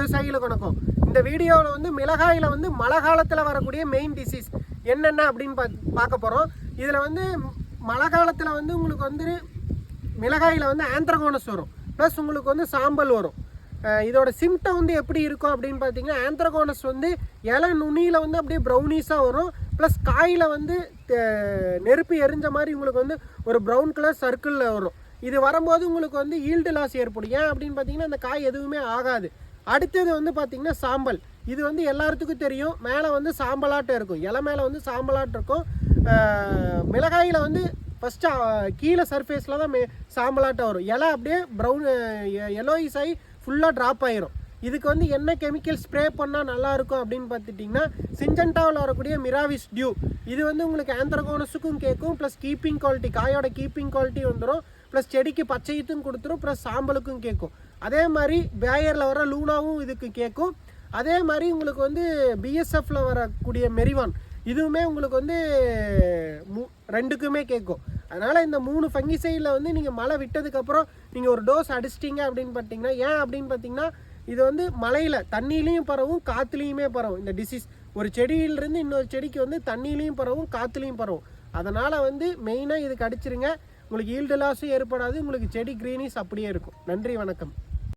விவசாயிகளுக்கு வணக்கம். இந்த வீடியோவில் வந்து மிளகாயில் வந்து மழை காலத்தில் வரக்கூடிய மெயின் டிசீஸ் என்னென்ன அப்படின்னு பார்க்க போகிறோம். இதில் வந்து மழை காலத்தில் வந்து உங்களுக்கு வந்து மிளகாயில் வந்து ஆந்த்ரகோனஸ் வரும், ப்ளஸ் உங்களுக்கு வந்து சாம்பல் வரும். இதோட சிம்டம் வந்து எப்படி இருக்கும் அப்படின்னு பார்த்தீங்கன்னா, ஆந்த்ரகோனஸ் வந்து இலை நுனியில் வந்து அப்படியே ப்ரௌனிஸாக வரும், ப்ளஸ் காயில் வந்து நெருப்பு எரிஞ்ச மாதிரி உங்களுக்கு வந்து ஒரு ப்ரௌன் கலர் சர்க்கிளில் வரும். இது வரும்போது உங்களுக்கு வந்து ஈல்டு லாஸ் ஏற்படும். ஏன் அப்படின்னு பார்த்தீங்கன்னா, அந்த காய் எதுவுமே ஆகாது. அடுத்தது வந்து பார்த்திங்கன்னா சாம்பல். இது வந்து எல்லாத்துக்கும் தெரியும், மேலே வந்து சாம்பலாட்டம் இருக்கும், இலை மேலே வந்து சாம்பலாட்டம் இருக்கும். மிளகாயில் வந்து ஃபஸ்ட்டு கீழே சர்ஃபேஸில் தான் சாம்பலாட்டம் வரும், இலை அப்படியே ப்ரௌன் எல்லோயிஸ் ஆகி ஃபுல்லாக ட்ராப் ஆகிரும். இதுக்கு வந்து என்ன கெமிக்கல் ஸ்ப்ரே பண்ணால் நல்லாயிருக்கும் அப்படின்னு பார்த்துட்டிங்கன்னா, சிஞ்சண்டாவில் வரக்கூடிய மிராவிஸ் டியூ. இது வந்து உங்களுக்கு ஆந்த்ரகோனஸுக்கும் கேட்கும், ப்ளஸ் கீப்பிங் குவாலிட்டி, காயோட கீப்பிங் குவாலிட்டி வந்துடும், ப்ளஸ் செடிக்கு பச்சையத்தும் கொடுத்துரும், ப்ளஸ் சாம்பலுக்கும் கேட்கும். அதே மாதிரி பேயரில் வர லூனாவும் இதுக்கு கேட்கும். அதே மாதிரி உங்களுக்கு வந்து பிஎஸ்எஃப்பில் வரக்கூடிய மெரிவான், இதுவுமே உங்களுக்கு வந்து ரெண்டுக்குமே கேட்கும். அதனால் இந்த 3 ஃபங்கிசைடில் வந்து நீங்கள் மழை விட்டதுக்கப்புறம் நீங்கள் ஒரு டோஸ் அடிச்சிட்டிங்க அப்படின்னு பார்த்தீங்கன்னா, ஏன் அப்படின்னு பார்த்தீங்கன்னா, இது வந்து மழையில் தண்ணியிலையும் பரவும், காற்றுலையுமே பரவும். இந்த டிசீஸ் ஒரு செடியிலிருந்து இன்னொரு செடிக்கு வந்து தண்ணியிலையும் பரவும், காற்றுலையும் பரவும். அதனால் வந்து மெயினாக இதுக்கு அடிச்சிருங்க. உங்களுக்கு ஈல்டு லாஸும் ஏற்படாது, உங்களுக்கு செடி க்ரீனிஸ் அப்படியே இருக்கும். நன்றி, வணக்கம்.